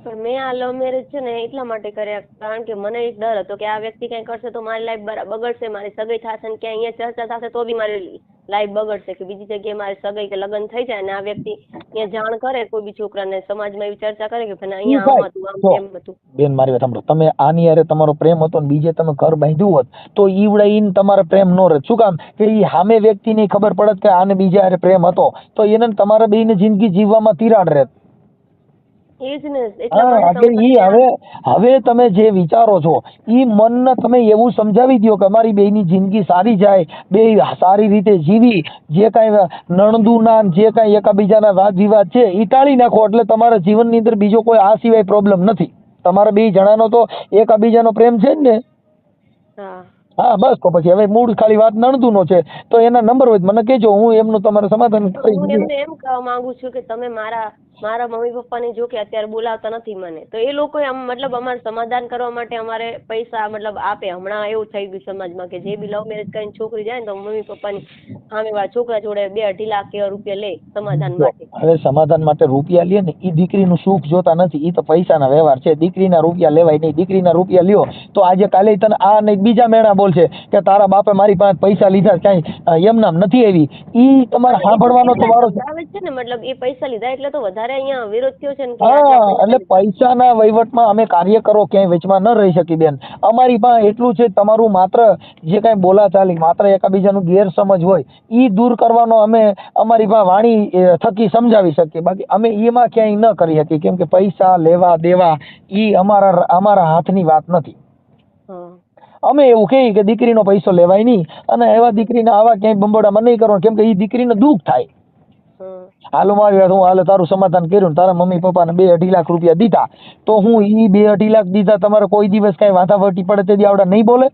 પણ મેં આ લવ મેરેજ છે ને એટલા માટે કર્યા કારણ કે મને એક ડર હતો કે આ વ્યક્તિ કઈ કરશે તો મારી લાઈફ બગડશે, મારી સગાઈ થશે ને ક્યાંય અહીંયા ચર્ચા થશે તો બી મારી લાઈફ બગડશે, કે બીજી જગ્યાએ મારી સગાઈ કે લગ્ન થઈ જાય ને આ વ્યક્તિ અહીંયા જાણ કરે કોઈ બી છોકરાને, સમાજમાં એવી ચર્ચા કરે કે ભાઈ અહીંયા આમ હતું આમ તેમ હતું. બેન મારી વાત સાંભળો, તમે આની હારે તમારો પ્રેમ હતો ને બીજે તમે ઘર બાંધ્યું હોત તો ઈવડાઈને તમારે પ્રેમ નો રહે. શું કામ કે ઈ સામે વ્યક્તિની ખબર પડત કે આને બીજા હારે પ્રેમ હતો તો એને તમારે બેયની જિંદગી જીવવામાં તિરાડ રહે. હવે તમે જે વિચારો છો ઈ મનને તમે એવું સમજાવી દો કે અમારી બેયની જિંદગી સારી જાય, બે સારી રીતે જીવી, જે કાંઈ નણંદુના જે કાંઈ એકાબીજાના વાદ વિવાદ છે ઈ ટાળી નાખો, એટલે તમારા જીવનની અંદર બીજો કોઈ આ સિવાય પ્રોબ્લેમ નથી. તમારા બે જણાનો તો એકાબીજાનો પ્રેમ છે જ ને. હા બસ, તો પછી હવે મૂળ ખાલી વાત નણંદુનો છે તો એના નંબર હોય મને કહેજો, હું એમનું તમારે સમાધાન કરી. હું એમને એમ કહેવા માંગુ છું કે તમે મારા મમ્મી પપ્પાને જો કે અત્યારે બોલાવતા નથી મને, તો એ લોકો મતલબ અમારે સમાધાન કરવા માટે અમારે પૈસા મતલબ આપે. હમણાં એવું થઈ ગયું સમાજમાં કે જે બી લવ મેરેજ કરીને છોકરી જાય ને તો મમ્મી પપ્પાની સામેવાળા છોકરા જોડે 2-2.5 લાખ એવા રૂપિયા લે સમાધાન માટે. હવે સમાધાન માટે રૂપિયા લે ને, એ દીકરીનું સુખ જોતા નથી, એ તો પૈસાના વ્યવહાર છે. દીકરીના રૂપિયા લેવાય નહીં. દીકરીના રૂપિયા લ્યો તો આજે કાલે તને આ નહીં બીજા મેણા બોલશે કે તારા બાપે મારી પાસે પૈસા લીધા, કઈ એમ નામ નથી આવી. ઈ તમારે સાંભળવાનો તો વારો છે ને, મતલબ એ પૈસા લીધા એટલે તો વધારે અહીંયા વિરોધ થયો છે ને. એટલે પૈસાના વહીવટમાં અમે કાર્યકરો ક્યાંય વેચમાં ન રહી શકી બેન. અમારી પાસે એટલું છે, તમારું માત્ર જે કાંઈ બોલાચાલી, માત્ર એકાબીજાનું ગેરસમજ હોય ઈ દૂર કરવાનો અમે અમારી પાસે વાણી થકી સમજાવી શકીએ, બાકી અમે એમાં ક્યાંય ન કરી શકીએ. કેમ કે પૈસા લેવા દેવા ઈ અમારા હાથની વાત નથી. અમે એવું કહીએ કે દીકરીનો પૈસો લેવાય નહીં, અને એવા દીકરીને આવા ક્યાંય બંબોડામાં નહીં કરવાનું, કેમ કે એ દીકરીને દુઃખ થાય. હાલો મારી વાત, હું હાલે તારું સમાધાન કર્યું, તારા મમ્મી પપ્પાને 2-2.5 લાખ રૂપિયા દીધા, તો હું ઈ 2-2.5 લાખ દીધા તમારે કોઈ દિવસ કઈ વાતાવટી પડે તે આવડા નહીં બોલે?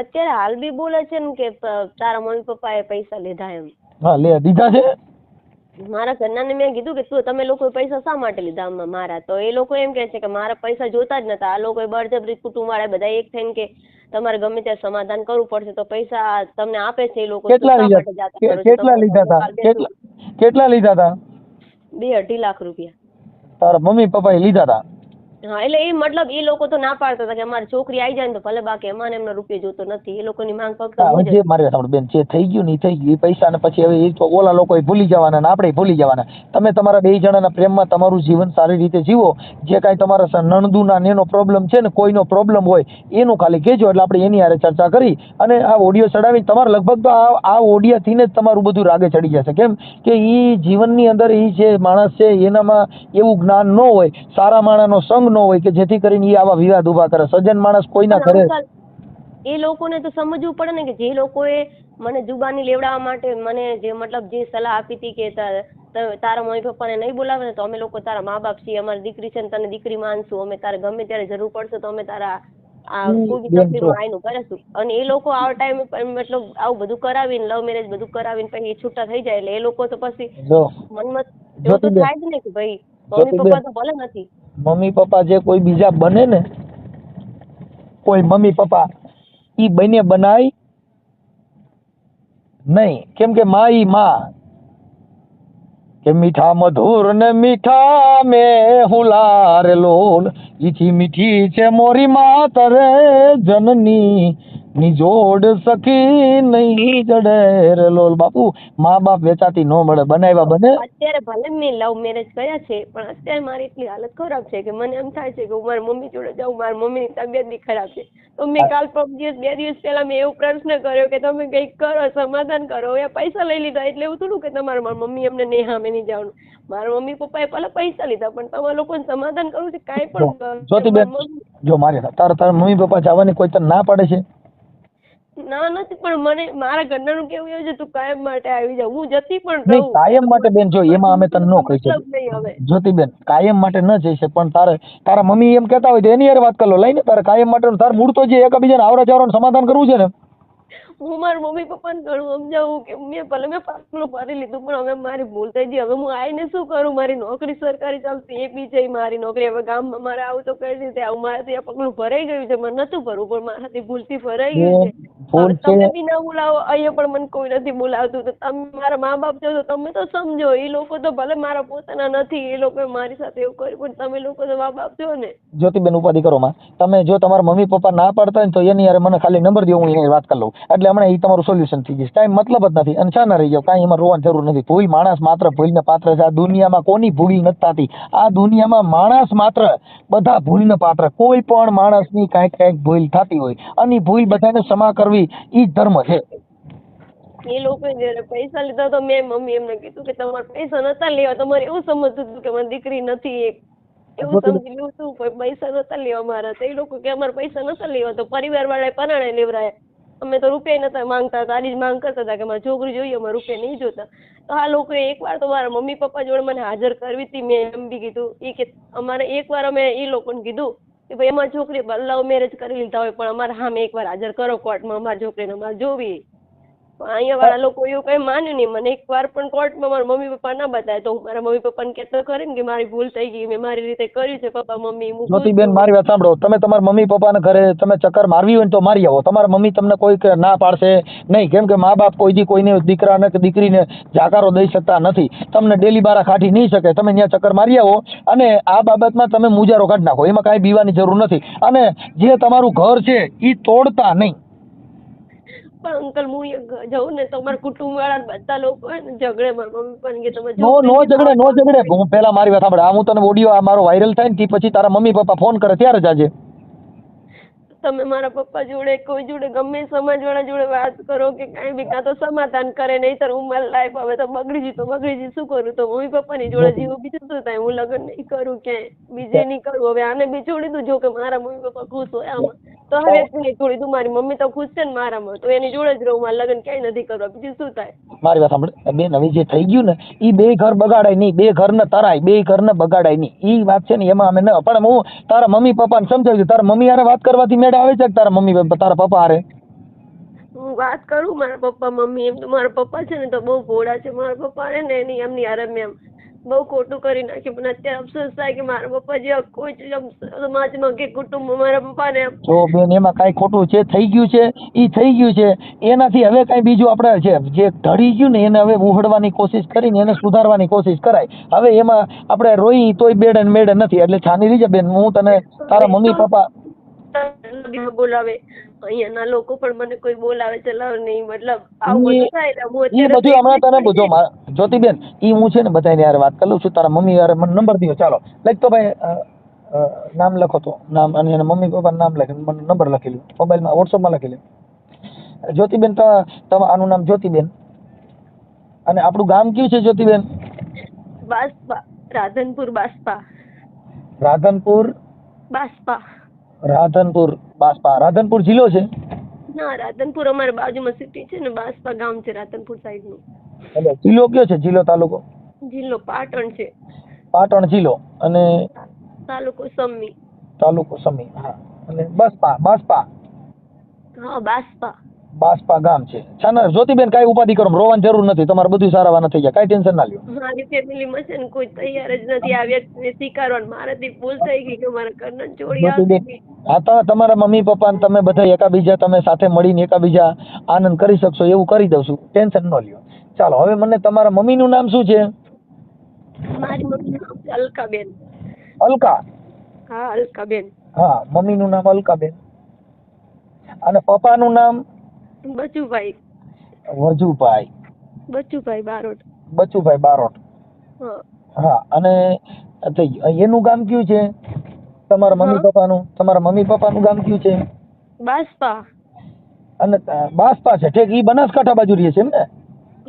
અત્યારે હાલ બી બોલે છે ને કે તારા મમ્મી પપ્પાએ પૈસા લીધા એમ. હા લે દીધા છે. મારા ઘરનાને મેં કીધું કે તમે લોકો પૈસા શા માટે લીધા મારા, તો એ લોકો એમ કે છે કે મારા પૈસા જોતા જ નતા. આ લોકો બળજબરી કુટુંબ વાળા બધા એક થઈને કે તમારે ગમે ત્યાં સમાધાન કરવું પડશે તો પૈસા તમને આપે છે એ લોકો. કેટલા લીધા હતા? 2-2.5 લાખ રૂપિયા તારા મમ્મી પપ્પાએ લીધા હતા. હા, એટલે એ મતલબ એ લોકો તો ના પાડતા હતા કે અમારી છોકરી આવી જાય ને તો ભલે, બાકી અમારે એમનો રૂપિયા જોતો નથી. એ લોકોની માંગ ફક્ત જે મારી સાંભળ બેન, જે થઈ ગયું ને થઈ ગયું, એ પૈસા ને પછી હવે એ તો ઓલા લોકો ભૂલી જવાના ને આપણે ભૂલી જવાના. તમે તમારા બે જણાના પ્રેમમાં તમારું જીવન સારી રીતે જીવો. જે કાંઈ તમારા નણંદુના એનો પ્રોબ્લેમ છે ને, કોઈનો પ્રોબ્લેમ હોય એનું ખાલી કહેજો, એટલે આપણે એની હારે ચર્ચા કરી અને આ ઓડિયો ચડાવીને તમારે લગભગ તો આ ઓડિયાથી જ તમારું બધું રાગે ચડી જશે. કેમ કે એ જીવનની અંદર એ જે માણસ છે એનામાં એવું જ્ઞાન ન હોય, સારા માણસનો સંગ ન હોય કે જેથી કરીને એ આવા વિવાદ ઉભા કરે. સજ્જન માણસ કોઈના ઘરે એ લોકોને તો સમજવું પડે ને કે જે લોકોએ મને જુબાની લેવડાવવા માટે મને જે મતલબ જે સલાહ આપી હતી કે તારા મમ્મી પપ્પાને નહીં બોલાવે ને તો અમે લોકો તારા મા બાપ છીએ, અમારી દીકરી છે ને તને દીકરી માનશું, અમે તારે ગમે ત્યારે જરૂર પડશે તો અમે તારા આ કોઈ બી તકલીફમાં આવીને કરીશું. અને એ લોકો આ ટાઈમે મતલબ આવું બધું કરાવીને લવ મેરેજ બધું કરાવીને પછી એ છૂટા થઈ જાય એટલે એ લોકો તો પછી મનમાં એવું તો થાય જ ને કે ભાઈ મમ્મી પપ્પા તો ભલે નથી. મમ્મી પપ્પા જે કોઈ બીજા બને ને, કોઈ મમ્મી પપ્પા ઈ બને બનાય નહીં. કેમ કે માં ઈ માં કે મીઠા મધુર ને મીઠા મેં હુલાર લોલ, ઈથી મીઠી છે મોરી માત રે જનની ની જોડ સખી નહીં જડે રે લોલ. બાપુ મા બાપ વેચાતી નો મળે, બનાવ્યા બને. અત્યારે ભલે મેં લવ મેરેજ કર્યા છે પણ અત્યારે મારી એટલી હાલત ખરાબ છે કે મને એમ થાય છે કે હું મારી મમ્મી જોડે જાઉં, મારી મમ્મીની તબિયત બી ખરાબ છે. તો મેં કાલ પરમ દિવસ 2 દિવસ પહેલા મેં એવો પ્રશ્ન કર્યો કે તમે કંઈક કરો, સમાધાન કરો. એ પૈસા લઈ લીધા એટલે એવું થોડું કે તમારે મારી મમ્મી એમને નહીં સામે નહીં જવાનું. મારા મમ્મી પપ્પાએ પહેલા પૈસા લીધા પણ તમારા લોકોને સમાધાન કરવું છે કાંઈ પણ. જ્યોતિબેન જો તારા મમ્મી પપ્પા જવાની કોઈ તને ના પાડે છે? ના નથી, પણ મને મારા ઘરનાનું કેવું એવું છે તું કાયમ માટે આવી જા. હું જતી પણ રહું. નહીં કાયમ માટે બેન જો એમાં અમે તને ન કહી શકીએ જ્યોતિબેન, કાયમ માટે ન જઈ શકે પણ તારા મમ્મી એમ કહેતા હોય તો એની યાર વાત કરી લો. લઈને તારે કાયમ માટે તાર મૂળ તો જે એકબીજાને આવરા જાવરાનું સમાધાન કરવું છે ને. હું મારા મમ્મી પપ્પાને ઘણું સમજાવું કે મેં પાછલું ભરી લીધું પણ હવે મારી ભૂલ થઈ ગઈ. હવે હું આવીને શું કરું? મારી નોકરી સરકારી ચાલતી એ બી છે મારી નોકરી. હવે ગામમાં મારે આવું તો કઈ રીતે આવું? મારાથી આ પગલું ભરાઈ ગયું છે, મને નતું ભરવું પણ મારાથી ભૂલથી ભરાઈ ગયું છે. તમે બી ના બોલાવો, અહીંયા પણ મને કોઈ નથી બોલાવતું. તો તમે મારા મા બાપ છો તો તમે તો સમજો. એ લોકો તો ભલે મારા પોતાના નથી, એ લોકો મારી સાથે એવું કર્યું પણ તમે લોકો તો મા બાપ છો ને. જ્યોતિબેન ઉપાધિ કરો માં. તમે જો તમારા મમ્મી પપ્પા ના પાડતા હોય તો એની યાર મને ખાલી નંબર દો, હું એની વાત કરી લઉં. એટલે હમણાં એ તમારું સોલ્યુશન થઈ જશે. કાંઈ મતલબ જ નથી અને શાના રહી જાવ, કાંઈ એમાં રોવાની જરૂર નથી. ભૂલ માણસ માત્ર ભૂલને પાત્ર છે. આ દુનિયામાં કોની ભૂલ નથી થતી. આ દુનિયામાં માણસ માત્ર બધા ભૂલને પાત્ર. કોઈ પણ માણસની કાંઈક ભૂલ થતી હોય અને ભૂલ બધાને ક્ષમા કરવી ઈ જ ધર્મ છે. એ લોકો જયારે પૈસા લીધા તો મેં મમ્મી એમને કીધું કે તમારે પૈસા નતા લેવા, તમારે એવું સમજતું હતું કે મારી દીકરી નથી, એવું સમજી લેવું હતું. પૈસા નતા લેવા મારા. તો એ લોકો કે અમારે પૈસા નતા લેવા તો પરિવાર વાળાએ પરાણે લેવરાયા. અમે તો રૂપિયા નતા માંગતા, તારી જ માંગ કરતા હતા કે મારે છોકરી જોઈએ, અમારે રૂપિયા નહીં જોતા. તો આ લોકોએ એકવાર તો મારા મમ્મી પપ્પા જોડે મને હાજર કરવી હતી. મેં એમ બી કીધું એ કે અમારે એકવાર અમે એ લોકોને કીધું કે ભાઈ અમારી છોકરી લવ મેરેજ કરી લીધા હોય પણ અમારે સામે એકવાર હાજર કરો કોર્ટમાં, અમારી છોકરીને અમારે જોવી. અહીંયા વાળા લોકો એવું કઈ માન્યું નહીં. મને એકવાર પણ કોર્ટમાં મારા મમ્મી પપ્પા ના બતાવે તો હું મારા મમ્મી પપ્પાને કહેતો ખરી ને કે મારી ભૂલ થઈ ગઈ, મેં મારી રીતે કર્યું છે પપ્પા મમ્મી. જ્યોતિબેન મારી વાત સાંભળો. તમે તમારા મમ્મી પપ્પાના ઘરે તમે ચક્કર મારવી હોય ને તો મારી આવો. તમારા મમ્મી તમને કોઈ ના પાડશે નહીં. કેમ કે મા બાપ કોઈ દી કોઈને દીકરાને કે દીકરીને જાકારો દઈ શકતા નથી. તમને ડેલી બારા કાઢી નહીં શકે. તમે ત્યાં ચક્કર મારી આવો અને આ બાબતમાં તમે મુજારો કાઢી નાખો. એમાં કાંઈ બીવાની જરૂર નથી. અને જે તમારું ઘર છે એ તોડતા નહીં. પણ અંકલ હું જઉં ને તો મારા કુટુંબ વાળા બધા લોકો ઝઘડે. મારા મમ્મી પણ કે તમે નો ઝઘડે. હું પેલા મારી વાત સાંભળે. હું તને ઓડિયો મારો વાયરલ થાય ને પછી તારા મમ્મી પપ્પા ફોન કરે ત્યારે જ આજે તમે મારા પપ્પા જોડે કોઈ જોડે ગમે સમાજ વાળા જોડે વાત કરો કે કઈ બી, કાં તો સમાધાન કરે. નહીતર હું મારી લાઈફ હવે તો બગડી ગઈ તો બગડી ગઈ, શું કરું? તો મમ્મી પપ્પાની જોડે જીવું, બીજું શું થાય? હું લગ્ન નહીં કરું ક્યાંય બીજે નહીં કરું. હવે આને બી છોડી દઉં. જો કે મારા મમ્મી પપ્પા ખુશ હોય આમાં તો હવે નહીં છોડી દઉં. મારી મમ્મી તો ખુશ છે ને મારામાં, તો એની જોડે જ રહું. મારે લગ્ન ક્યાંય નથી કરવા, બીજું શું થાય? મારી વાત સાંભળે બેન, હવે જે થઈ ગયું ને એ બે ઘર બગાડાય નહીં, બે ઘર ને તરાય, બે ઘર ને બગાડાય નહીં. એ વાત છે ને એમાં અમે ન. પણ હું તારા મમ્મી પપ્પાને સમજાવ્યું. તારા મમ્મી હારે વાત કરવાથી મેળ આવે છે તારા મમ્મી તારા પપ્પા હારે? હું વાત કરું મારા પપ્પા મમ્મી, એમ તો મારા પપ્પા છે ને તો બહુ ભોળા છે. મારા પપ્પા ને એની એમની હારે મેં બહુ ખોટું કરી નાખ્યું. પણ અત્યારે અફસોસ થાય કે મારા પપ્પા જેવા કોઈ સમાજમાં કે કુટુંબમાં મારા પપ્પાને જો બેન એમાં કાંઈ ખોટું છે, થઈ ગયું છે એ થઈ ગયું છે. એનાથી હવે કાંઈ બીજું આપણે છે જે ઢળી ગયું ને એને હવે ઉહડવાની કોશિશ કરીને એને સુધારવાની કોશિશ કરાય. હવે એમાં આપણે રોઈ તોય બેડ અને મેડ નથી. એટલે છાની રીજે બેન, હું તને તારા મમ્મી પપ્પા બોલાવે, અહીંયાના લોકો પણ મને કોઈ બોલાવે ચલાવે નહીં. મતલબ આવું બધું થાય. એ બધું હમણાં તને પૂછો જ્યોતિબેન, એ હું છે ને બધાને યાર વાત કરું છું. તારા મમ્મી યાર મને નંબર દો. ચાલો લાઈક તો ભાઈ નામ લખો તો નામ અને એના મમ્મી પપ્પાનું નામ લખી મને નંબર લખી લો. મોબાઈલમાં વોટ્સઅપમાં લખી લો. જ્યોતિબેન આનું નામ જ્યોતિબેન અને આપણું ગામ કયું છે જ્યોતિબેન? બાસપા, રાધનપુર બાસપા. રાધનપુર બાસપા. રાધનપુર બાસપા. રાધનપુર જિલ્લો છે? ના, રાધનપુર અમારે બાજુમાં સિટી છે ને, બાસપા ગામ છે રાધનપુર સાઈડ નું. એટલે જિલ્લો કયો છે? જિલ્લો તાલુકો? જિલ્લો પાટણ છે. પાટણ જિલ્લો અને તાલુકો સમી. તાલુકો સમી. હા. અને બાસપા હા, બાસપા. બાસપા ગામ છે. છાના જ્યોતિબેન કાંઈ ઉપાધિ કરો, રોવાની જરૂર નથી, તમારે બધું સારાવાના થઈ જાય, કાંઈ ટેન્શન ના લ્યો. મારી ફેમિલીમાં છે ને કોઈ તૈયાર જ નથી આ વ્યક્તિને સ્વીકારવાનું. મારાથી ભૂલ થઈ ગઈ કે મારા ઘરના જોડી આવતી હતી. હા, તો તમારા મમ્મી પપ્પા ને તમે બધા એકાબીજા તમે સાથે મળીને એકાબીજા આનંદ કરી શકશો એવું કરી દઉં છું, ટેન્શન ન લ્યો. ચાલો, હવે મને તમારા મમ્મીનું નામ શું છે? મારી મમ્મીનું નામ છે અલકાબેન. અલકા? હા, અલકાબેન. હા, મમ્મીનું નામ અલકાબેન. અને પપ્પાનું નામ? બચુભાઈ. વજુભાઈ. બચુભાઈ બારોટ. બચુભાઈ બારોટ. હા. હા. અને એનું ગામ કયું છે? તમારા મમ્મી પપ્પાનું? તમારા મમ્મી પપ્પાનું ગામ કયું છે? બાસપા. અને બાસપા છે, ઠીક. ઈ બનાસકાંઠા બાજુ રહે છે એમ ને?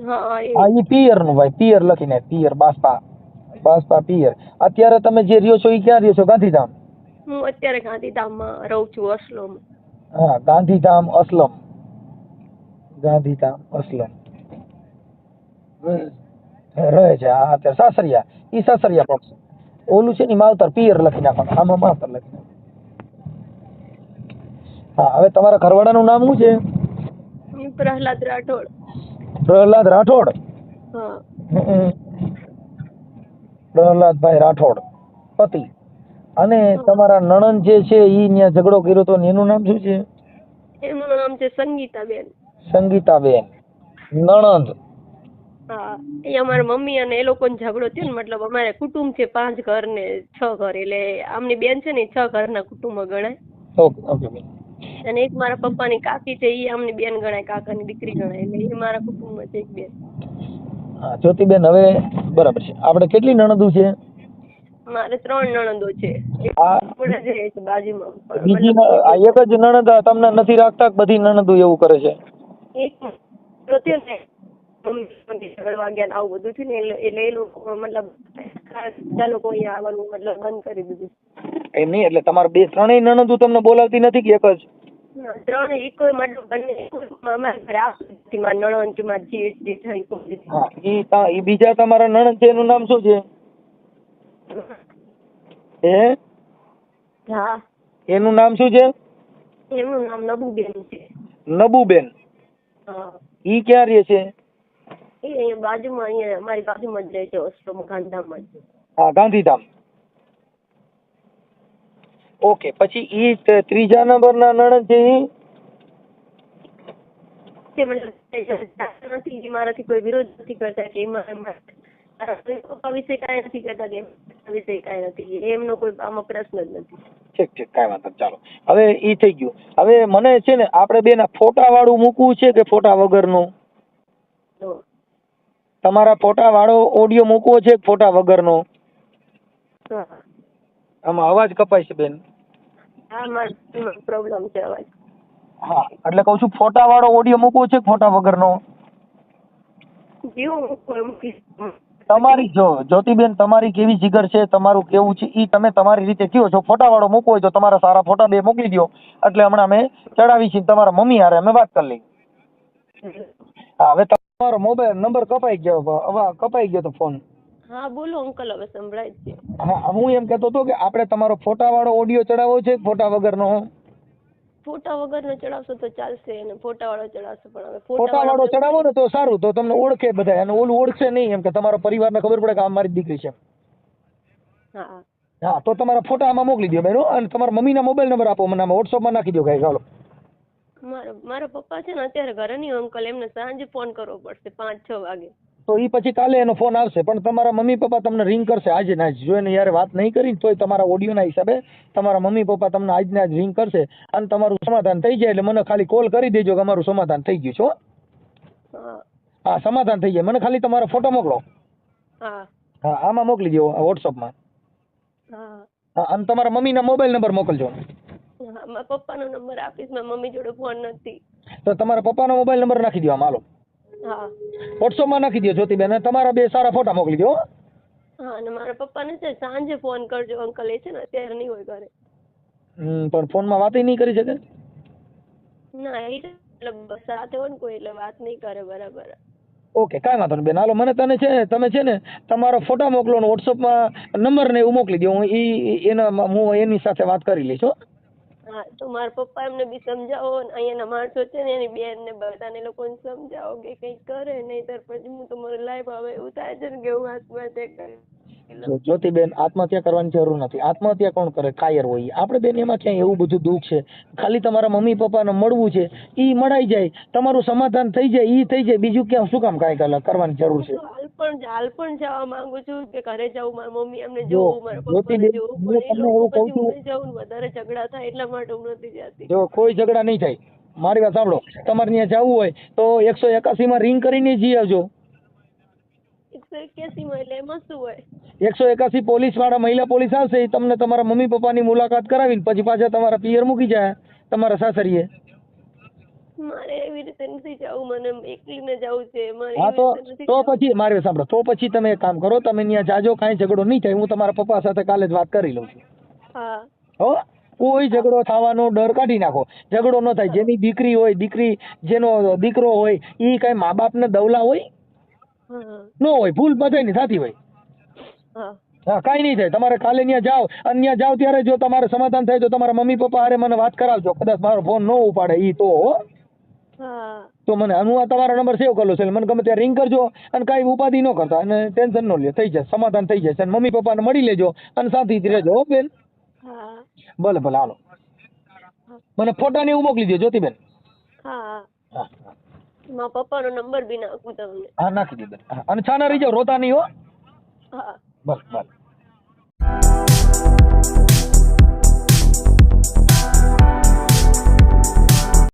હા, ઈ પિયર નું ભાઈ, પિયર લખીને, પિયર. બાસપા પિયર. અત્યારે તમે જે રહ્યો છો એ ક્યાં રહ્યો છો? ગાંધીધામ? હું અત્યારે ગાંધીધામમાં રહું છું, અસલોમ. હા, ગાંધીધામ અસલમ. ગાંધીધામ અસલમ રહે છે. હા, અત્યારે સાસરિયા. ઈ સાસરિયા પક્ષ. ઓલું છે ને માવતર, પિયર લખી નાખવાનું, આમાં માવતર લખી નાખવાનું. હા, હવે તમારા ઘરવાળાનું નામ શું છે? પ્રહલાદ રાઠોડ. પ્રહલાદ રાઠોડ. હા. પ્રહલાદભાઈ રાઠોડ, પતિ. અને તમારા નણંદ જે છે ઈ ત્યાં ઝઘડો કર્યો તો એનું નામ શું છે? એનું નામ છે સંગીતાબેન. સંગીતાબેન, નણંદ. હા, એ અમારા મમ્મી અને એ લોકોનો ઝઘડો થયો ને, મતલબ અમારે કુટુંબ છે 5 ઘર ને 6 ઘર, એટલે આમની બેન છે ને 6 ઘરના કુટુંબ ગણાય. Okay okay. અને એક મારા પપ્પાની કાકી છે, એ આમની બેન ગણાય, કાકાની દીકરી ગણાય, એટલે એ મારા કુટુંબમાં છે એક બેન. હા, જ્યોતિબેન, હવે બરાબર છે. આપણે કેટલી નણંદો છે? મારે 3 નણંદો છે. બાજુમાં. બીજી એક જ નણંદ તમને નથી રાખતા? બધી નણંદો એવું કરે છે? એક ઝઘડવા ગયા આવું બધું થયું ને, એટલે એ લોકો મતલબ લોકો અહીંયા આવવાનું મતલબ બંધ કરી દીધું. એમ નહીં, એટલે તમારે 2-3 નણંદો તમને બોલાવતી નથી કે એક જ? 3 એક મતલબ બંને અમારા ઘરે આવતી, મારા નણંદ કે મારા જેઠ જે થઈ. હા, ઈ બીજા તમારા નણંદ છે એનું નામ શું છે? હા. એનું નામ શું છે? એમનું નામ નબુબેન છે. નબુબેન? હા. ઈ ક્યાં રહે છે? એ અહીંયા બાજુમાં, અહીંયા અમારી બાજુમાં જ રહે છે, ઓસ્ટ્રોમાં, ગાંધીધામમાં જ. હા, ગાંધીધામ. ઓકે. પછી ઈ ત્રીજા નંબરના નણંદ છે ઈ? મારાથી કોઈ વિરોધ નથી કરતા કે પપ્પા વિશે કાંઈ નથી કરતા કે વિશે કાંઈ નથી, એમનો કોઈ આમાં પ્રશ્ન જ નથી. ઠીક, કાંઈ વાંધો નહીં. ચાલો, હવે ઈ થઈ ગયું. હવે મને છે ને આપણે બેના ફોટા વાળું મૂકવું છે કે ફોટા વગરનું? તમારા ફોટા વાળો ઓડિયો મૂકવો છે કે ફોટા વગરનો? આમાં અવાજ કપાય છે બેન. હા, મારો પ્રોબ્લેમ છે અવાજ. હા, એટલે કહું છું ફોટા વાળો ઓડિયો મૂકવો છે કે ફોટા વગરનો? તમારી જો જ્યોતિબેન, તમારી કેવી જીગર છે, તમારું કેવું છે ઈ તમે તમારી રીતે કયો છો. ફોટા વાળો મૂકવો હોય તો તમારા સારા ફોટા 2 મોકલી દો, એટલે હમણાં અમે ચડાવી છીએ. તમારા મમ્મી હારે અમે વાત કરી લઈ. હા, હવે તમારો મોબાઈલ નંબર કપાઈ ગયો, હવે કપાઈ ગયો તો ફોન. હા, બોલો અંકલ, હવે સંભળાય છે. હા, હું એમ કહેતો હતો કે આપણે તમારો ફોટા વાળો ઓડિયો ચડાવવો છે ફોટા વગરનો? ફોટા વગરનો ચડાવશો તો ચાલશે, અને ફોટા વાળો ચડાવશો પણ હવે ફોટા વાળો ચડાવો ને તો સારું, તો તમને ઓળખે બધા, અને ઓલું ઓળખશે નહીં, એમ કે તમારા પરિવારને ખબર પડે કે આ મારી દીકરી છે. હા. હા, તો તમારા ફોટા આમાં મોકલી દો બેનો, અને તમારા મમ્મીના મોબાઈલ નંબર આપો મને, આમાં વોટ્સઅપમાં નાખી દો. કાંઈ ચાલો. મારા પપ્પા છે ને અત્યારે ઘરે નહીં અંકલ, એમને સાંજે ફોન કરવો પડશે 5-6 વાગે. તો ઈ પછી કાલે એનો ફોન આવશે, પણ તમારા મમ્મી પપ્પા તમને રિંગ કરશે આજે ને આજ. જો એને યારે વાત નહીં કરી તોય તમારા ઓડિયોના હિસાબે તમારા મમ્મી પપ્પા તમને આજને આજ રિંગ કરશે, અને તમારું સમાધાન થઈ જાય એટલે મને ખાલી કોલ કરી દેજો કે અમારું સમાધાન થઈ ગયું છે. હા, સમાધાન થઈ જાય. મને ખાલી તમારો ફોટો મોકલો. હા, આમાં મોકલી દો, વોટ્સઅપમાં. હા, અને તમારા મમ્મીના મોબાઈલ નંબર મોકલજો. હા, મારા પપ્પાનો નંબર આપીશ, મારા મમ્મી જોડે ફોન નથી. તો તમારા પપ્પાનો મોબાઈલ નંબર નાખી દો આમાં. હાલો, હા, વોટ્સઅપમાં નાખી દો જ્યોતિબેન, અને તમારા 2 સારા ફોટા મોકલી દો. હા, અને મારા પપ્પાને છે સાંજે ફોન કરજો અંકલ, એ છે ને અત્યારે નહીં હોય ઘરે. પણ ફોનમાં વાત નહીં કરી શકે? ના એ એટલે સાથે હોય ને કોઈ એટલે વાત નહીં કરે બરાબર. ઓકે, કાંઈ વાંધો નહીં બેન. હાલો, મને તમે છે ને તમારો ફોટા મોકલો ને વોટ્સઅપમાં નંબર ને એવું મોકલી દો. હું એની સાથે વાત કરી લઈશ હો. હા તો મારા પપ્પા એમને બી સમજાવો ને અહીંયાના માણસો છે ને એની બેન ને બધાને લોકોને સમજાવો કે કંઈક કરે, નહીંતર પછી હું તમારી લાઈફ હવે એવું થાય છે ને કે હું આત્મહત્યા કરી. જ્યોતિબેન, આત્મહત્યા કરવાની જરૂર નથી. આત્મહત્યા કોણ કરે? કાયર હોય. આપણે બેન એમાં ક્યાંય એવું બધું દુઃખ છે? ખાલી તમારા મમ્મી પપ્પાને મળવું છે, ઈ મળાઈ જાય, તમારું સમાધાન થઈ જાય, ઈ થઈ જાય. બીજું ક્યાં શું કામ કાંઈ કરવાની જરૂર છે? હાલ પણ જવા માંગુ છું કે ઘરે જાઉં, મારા મમ્મી એમને જોવું, મારા પપ્પાને જોવું, પણ એ લોકો પછી હું જાઉં ને વધારે ઝઘડા થાય એટલા માટે હું નથી જતી. જો કોઈ ઝઘડા નહીં થાય. મારી વાત સાંભળો, તમારે ત્યાં જવું હોય તો 181 માં રિંગ કરીને જઈ આવજો. 181 માં એટલે એમાં શું હોય? 181 પોલીસ વાળા, મહિલા પોલીસ આવશે, એ તમને તમારા મમ્મી પપ્પાની મુલાકાત કરાવીને પછી પાછા તમારા પિયર મૂકી જાય, તમારા સાસરીએ. મારે એવી રીતે નથી જવું, મને એકલીને જવું છે. હા તો પછી મારે સાંભળો, તો પછી તમે એક કામ કરો, તમે ત્યાં જાજો, કાંઈ ઝઘડો નહીં થાય. હું તમારા પપ્પા સાથે કાલે જ વાત કરી લઉં છું. હા હો, કોઈ ઝઘડો થવાનો ડર કાઢી નાખો. ઝઘડો ન થાય. જેની દીકરી હોય, જેનો દીકરો હોય, એ કઈ મા બાપને દવલા હોય ન હોય, ભૂલ બધાની થતી હોય. હા, કાંઈ નહીં થાય. તમારે કાલે ત્યાં જાઓ અને ત્યાં જાઓ ત્યારે જો તમારે સમાધાન થાય તો તમારા મમ્મી પપ્પા હારે મને વાત કરાવજો. કદાચ મારો ફોન ન ઉપાડે ઈ તો મને, હું આ તમારો નંબર સેવ કરેલો છે, મને ગમે ત્યાં રિંગ કરજો અને કાંઈ ઉપાધિ ન કરતા અને ટેન્શન ન લે, થઈ જાય, સમાધાન થઈ જાય. મમ્મી પપ્પાને મળી લેજો અને શાંતિથી રહેજો હો બેન. ભલે ભલે, હાલો, મને ફોટા ને એવું મોકલી દો જ્યોતિબેન. હા, મારા પપ્પાનો નંબર બી નાખું તમને. હા, નાખી દે બેન. અને છાના રહી જાઓ, રોતા નહીં હો. હા, બસ બસ.